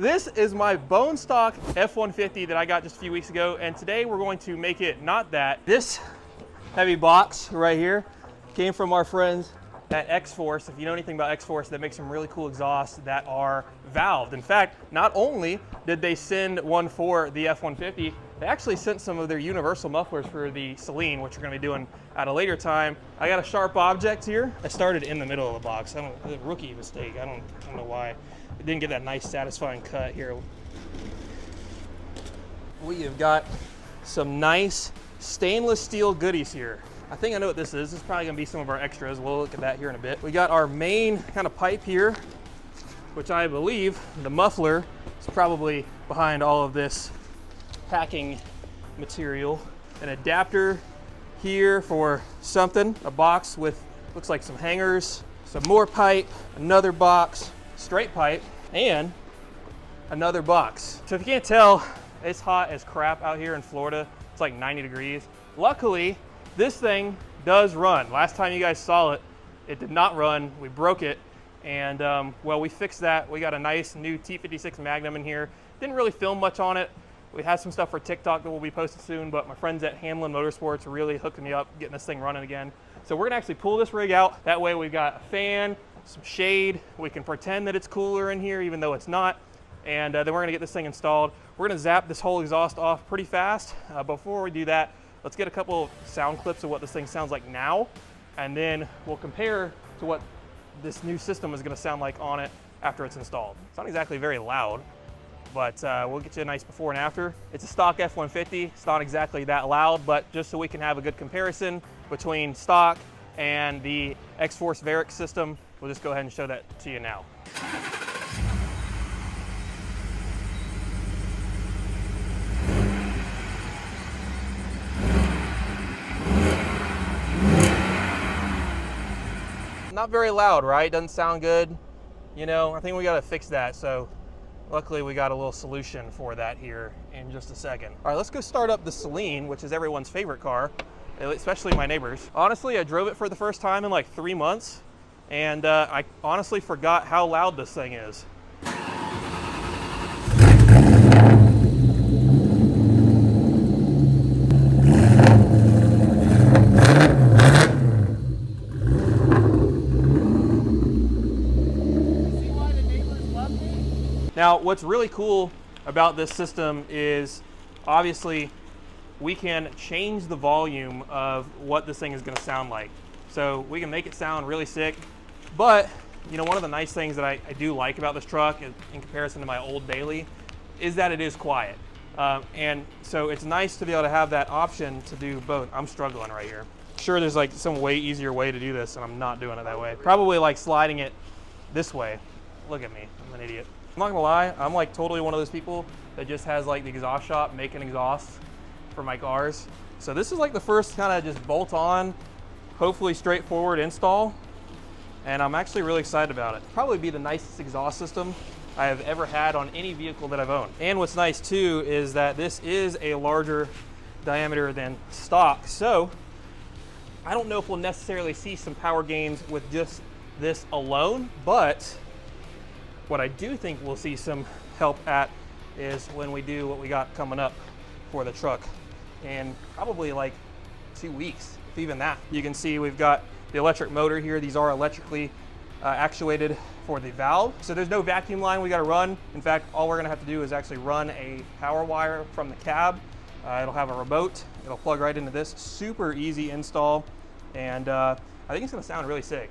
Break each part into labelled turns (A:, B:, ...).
A: This is my bone stock F150 that I got just a few weeks ago, and today we're going to make it not that. This heavy box right here came from our friends at XForce. If you know anything about XForce, they make some really cool exhausts that are valved. In fact, not only did they send one for the F150, they actually sent some of their universal mufflers for the Celine, which we're going to be doing at a later time. I got a sharp object here. I started in the middle of the box. A rookie mistake. I don't know why. It didn't get that nice, satisfying cut here. We have got some nice stainless steel goodies here. I think I know what this is. This is probably gonna be some of our extras. We'll look at that here in a bit. We got our main kind of pipe here, which I believe the muffler is probably behind all of this packing material. An adapter here for something, a box with, looks like some hangers, some more pipe, another box, straight pipe, and another box. So if you can't tell, it's hot as crap out here in Florida. It's like 90 degrees. Luckily, this thing does run. Last time you guys saw it, it did not run. We broke it, and well, we fixed that. We got a nice new T56 Magnum in here. Didn't really film much on it. We have some stuff for TikTok that will be posted soon, but my friends at Hamlin Motorsports are really hooking me up, getting this thing running again. So we're gonna actually pull this rig out. That way we've got a fan, some shade. We can pretend that it's cooler in here, even though it's not. And then we're gonna get this thing installed. We're gonna zap this whole exhaust off pretty fast. Before we do that, let's get a couple of sound clips of what this thing sounds like now, and then we'll compare to what this new system is gonna sound like on it after it's installed. It's not exactly very loud, but we'll get you a nice before and after. It's a stock F-150. It's not exactly that loud, but just so we can have a good comparison between stock and the XForce Varic system, we'll just go ahead and show that to you now. Not very loud, right? Doesn't sound good. You know, I think we gotta fix that. So luckily we got a little solution for that here in just a second. All right, let's go start up the Celine, which is everyone's favorite car, especially my neighbors. Honestly, I drove it for the first time in like 3 months, and I honestly forgot how loud this thing is. Now, what's really cool about this system is obviously we can change the volume of what this thing is going to sound like. So we can make it sound really sick, but you know, one of the nice things that I do like about this truck in comparison to my old Bailey is that it is quiet. And so it's nice to be able to have that option to do both. I'm struggling right here. Sure, there's like some way easier way to do this, and I'm not doing it that way. Probably like sliding it this way. Look at me, I'm an idiot. I'm not gonna lie, I'm like totally one of those people that just has like the exhaust shop making exhausts for my cars. So this is like the first kind of just bolt on, hopefully straightforward install. And I'm actually really excited about it. Probably be the nicest exhaust system I have ever had on any vehicle that I've owned. And what's nice too is that this is a larger diameter than stock. So I don't know if we'll necessarily see some power gains with just this alone, but what I do think we'll see some help at is when we do what we got coming up for the truck in probably like 2 weeks, if even that. You can see we've got the electric motor here. These are electrically actuated for the valve. So there's no vacuum line we got to run. In fact, all we're going to have to do is actually run a power wire from the cab. It'll have a remote. It'll plug right into this. Super easy install. And I think it's going to sound really sick.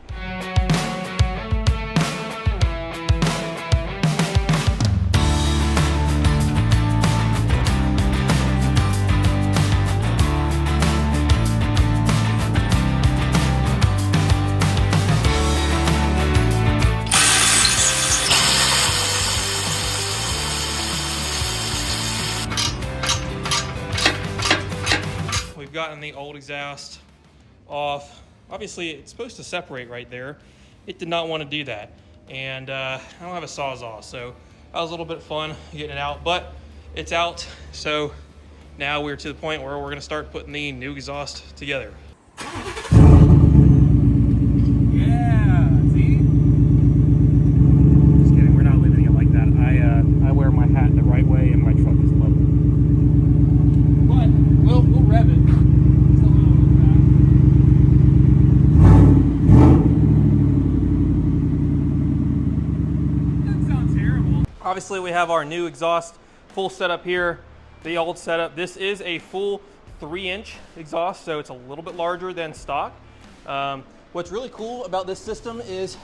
A: We've gotten the old exhaust off. Obviously, it's supposed to separate right there. It did not want to do that. And I don't have a Sawzall, so that was a little bit fun getting it out, but it's out. So now we're to the point where we're going to start putting the new exhaust together. Yeah, see? Just kidding, we're not leaving it like that. I wear Obviously we have our new exhaust full setup here, the old setup. This is a full 3-inch exhaust, so it's a little bit larger than stock. What's really cool about this system is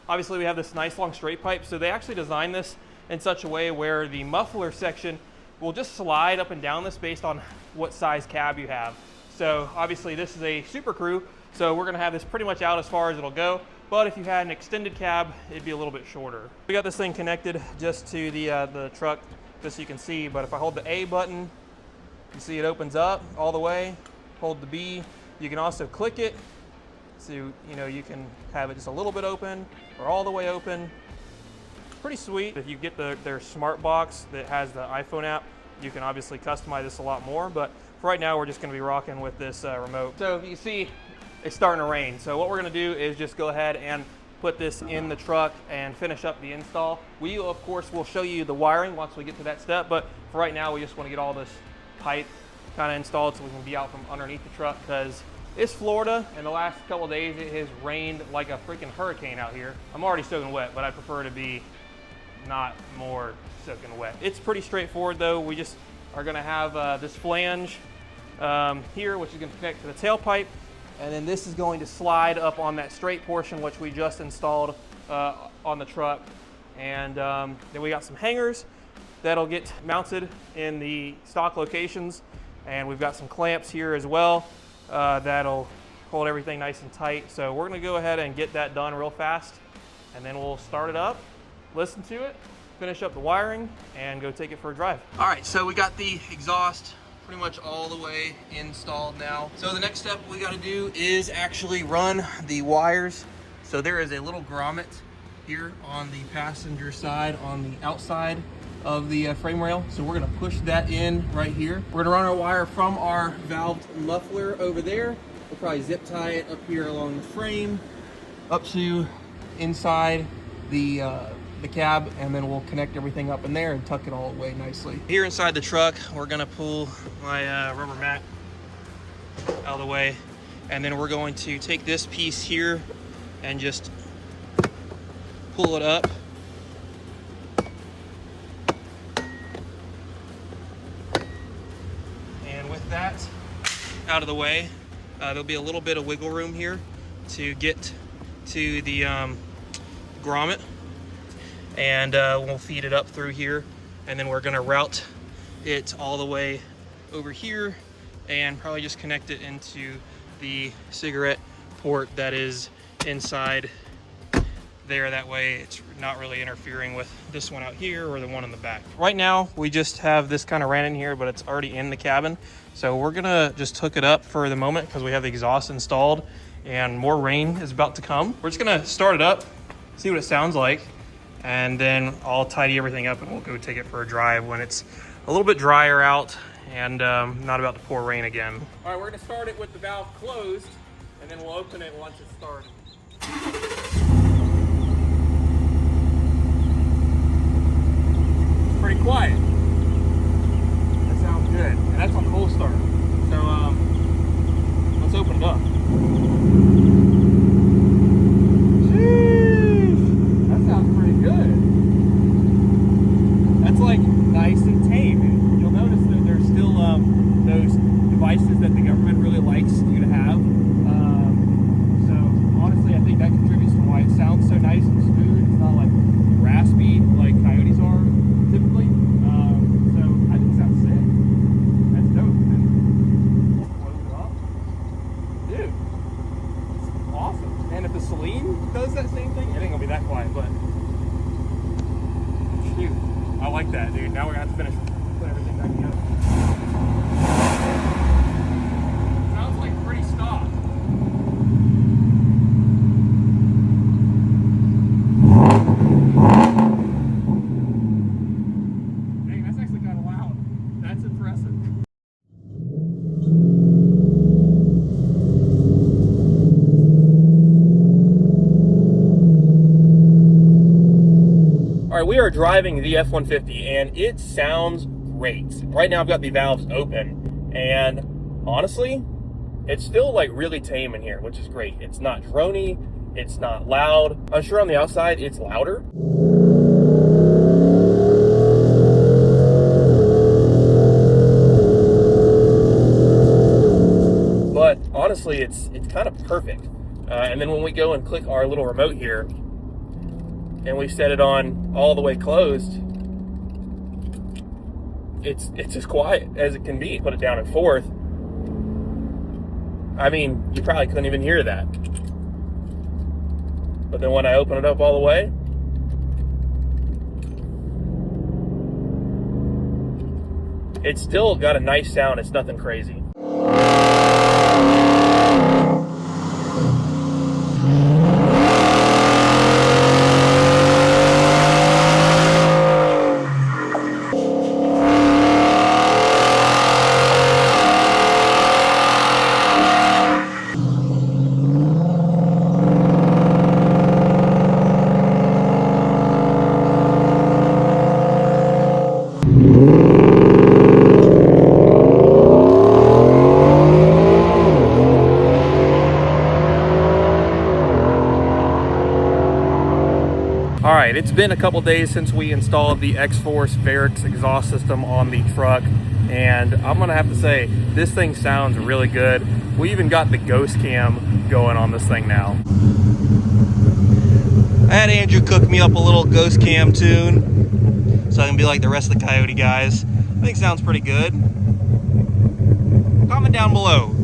A: obviously we have this nice long straight pipe, so they actually designed this in such a way where the muffler section will just slide up and down this based on what size cab you have. So obviously this is a Super Crew, so we're gonna have this pretty much out as far as it'll go. But if you had an extended cab, it'd be a little bit shorter. We got this thing connected just to the truck, just so you can see. But if I hold the A button, you see it opens up all the way. Hold the B. You can also click it, so you can have it just a little bit open or all the way open. Pretty sweet. If you get their smart box that has the iPhone app, you can obviously customize this a lot more. But for right now, we're just going to be rocking with this remote. So you see, it's starting to rain. So what we're gonna do is just go ahead and put this in the truck and finish up the install. We, of course, will show you the wiring once we get to that step, but for right now, we just wanna get all this pipe kind of installed so we can be out from underneath the truck, because it's Florida, and the last couple of days it has rained like a freaking hurricane out here. I'm already soaking wet, but I prefer to be not more soaking wet. It's pretty straightforward though. We just are gonna have this flange here, which is gonna connect to the tailpipe. And then this is going to slide up on that straight portion, which we just installed on the truck. And then we got some hangers that'll get mounted in the stock locations. And we've got some clamps here as well that'll hold everything nice and tight. So we're gonna go ahead and get that done real fast. And then we'll start it up, listen to it, finish up the wiring, and go take it for a drive. All right, so we got the exhaust pretty much all the way installed now. So the next step we got to do is actually run the wires. So there is a little grommet here on the passenger side on the outside of the frame rail. So we're going to push that in right here. We're going to run our wire from our valved muffler over there. We'll probably zip tie it up here along the frame up to inside the cab, and then we'll connect everything up in there and tuck it all away nicely. Here inside the truck, we're gonna pull my rubber mat out of the way, and then we're going to take this piece here and just pull it up. And with that out of the way, there'll be a little bit of wiggle room here to get to the grommet. And we'll feed it up through here, and then we're gonna route it all the way over here and probably just connect it into the cigarette port that is inside there. That way it's not really interfering with this one out here or the one in the back. Right now we just have this kind of ran in here, but it's already in the cabin. So we're gonna just hook it up for the moment because we have the exhaust installed and more rain is about to come. We're just gonna start it up, see what it sounds like, and then I'll tidy everything up and we'll go take it for a drive when it's a little bit drier out and not about to pour rain again. All right, we're gonna start it with the valve closed, and then we'll open it once it's started. It's pretty quiet. That sounds good. And that's on full start. So let's open it up. Jeez, that sounds pretty good. That's like nice and tame. You'll notice that there's still those devices that the government really likes you to have. So honestly, I think that contributes to why it sounds so nice and smooth. It's not like raspy like coyotes are typically. So I think it sounds sick. That's dope, man. Close it up. Dude, it's awesome. And if the Celine does that same thing, it ain't gonna be that quiet, but shoot, I like that, dude. Now we're gonna have to finish putting everything back together. Sounds like pretty stock. Dang, that's actually kind of loud. That's impressive. All right, we are driving the F-150 and it sounds great. Right now I've got the valves open and honestly, it's still like really tame in here, which is great. It's not droney, it's not loud. I'm sure on the outside it's louder. perfect. And then when we go and click our little remote here, and we set it on all the way closed, it's as quiet as it can be. Put it down in fourth. I mean, you probably couldn't even hear that. But then when I open it up all the way, it's still got a nice sound. It's nothing crazy. All right, it's been a couple days since we installed the XForce Varix exhaust system on the truck, and I'm gonna have to say, this thing sounds really good. We even got the ghost cam going on this thing now.
B: I had Andrew cook me up a little ghost cam tune, so I can be like the rest of the Coyote guys. I think it sounds pretty good. Comment down below.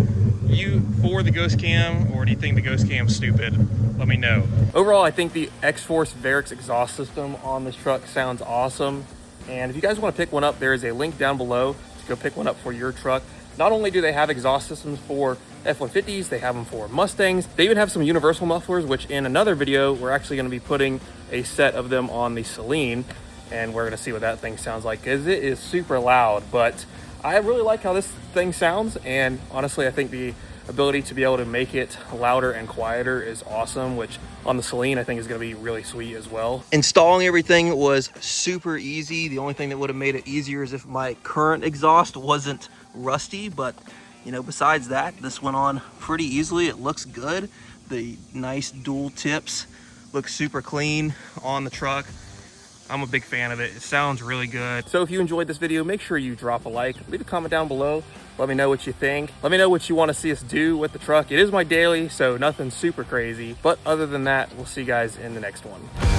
B: You for the ghost cam, or do you think the ghost cam's stupid? Let me know.
A: Overall, I think the XForce Varix exhaust system on this truck sounds awesome. And if you guys want to pick one up, there is a link down below to go pick one up for your truck. Not only do they have exhaust systems for F150s, they have them for Mustangs. They even have some universal mufflers, which in another video, we're actually going to be putting a set of them on the Celine. And we're going to see what that thing sounds like, because it is super loud. But I really like how this thing sounds. And honestly, I think the ability to be able to make it louder and quieter is awesome, which on the Celine I think is going to be really sweet as well.
B: Installing everything was super easy. The only thing that would have made it easier is if my current exhaust wasn't rusty, but you know, besides that, this went on pretty easily. It looks good. The nice dual tips look super clean on the truck. I'm a big fan of it. It sounds really good.
A: So if you enjoyed this video, make sure you drop a like, leave a comment down below. Let me know what you think. Let me know what you want to see us do with the truck. It is my daily, so nothing super crazy. But other than that, we'll see you guys in the next one.